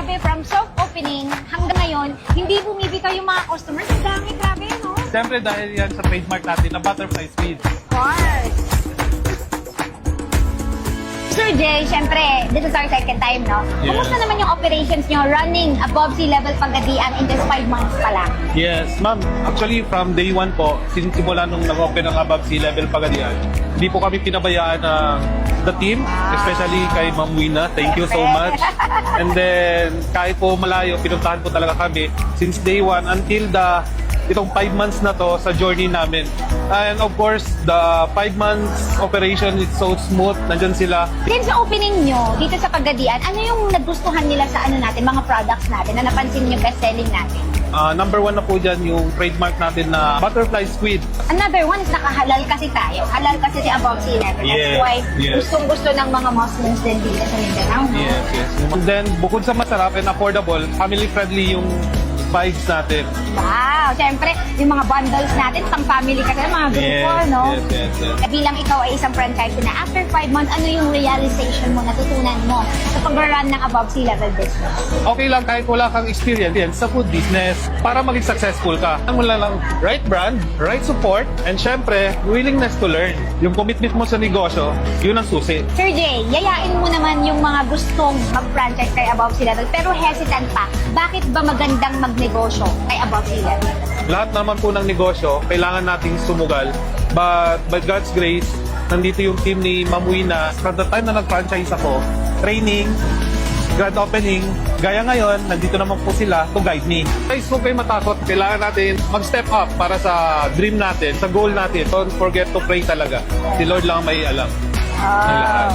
grabe, from soft opening hanggang ngayon, hindi bumibitaw yung mga customers. Ang dami, grabe, no? Siyempre dahil yan sa trademark natin na butterfly squid. Of course. Sir Jay, syempre, this is our second time, no? Yes. Kumusta naman yung operations nyo running above sea level Pagadian in just 5 months pa lang? Yes, ma'am. Actually, from day one po, sinimula nung nag-open ng above sea level Pagadian, hindi po kami pinabayaan ng the team, especially kay Ma'am Wina. Thank you so much. And then, kahit po malayo, pinuntahan po talaga kami since day one until itong 5 months na to sa journey namin. And of course, the 5 months operation is so smooth. Nandyan sila. Since sa opening nyo dito sa Pagadian, ano yung nagustuhan nila sa natin, mga products natin na napansin nyo best-selling natin? Number one na po dyan yung trademark natin na butterfly squid. Another one is nakahalal kasi tayo. Halal kasi si above sea level. That's Yes, why yes. gustong-gusto ng mga Muslims din dito sa Mindanao. No? Yes, yes. And then, bukod sa masarap and affordable, family-friendly yung vibes natin. Wow! Siyempre, yung mga bundles natin, pang-family kasi, mga grupo, Yes, no? yes, yes, yes. Bilang ikaw ay isang franchise na after 5 months, ano yung realization mo, natutunan mo sa pag-run ng above sea level business? Okay lang kahit wala kang experience yan sa food business para maging successful ka. Ang wala lang right brand, right support, and syempre, willingness to learn. Yung commitment mo sa negosyo, yun ang susi. Sir Jay, yayain mo naman yung mga gustong mag-franchise kay above sea level pero hesitant pa. Bakit ba magandang magnegosyo kay above sea level? Lahat naman po ng negosyo, kailangan nating sumugal. But by God's grace, nandito yung team ni Ma'am Wina. From the time na nag-franchise ako, training, grand opening, gaya ngayon, nandito naman po sila to guide me. Guys, huwag kayo matakot. Kailangan natin mag-step up para sa dream natin, sa goal natin. Don't forget to pray talaga. Si Lord lang ang may alam. Ng lahat.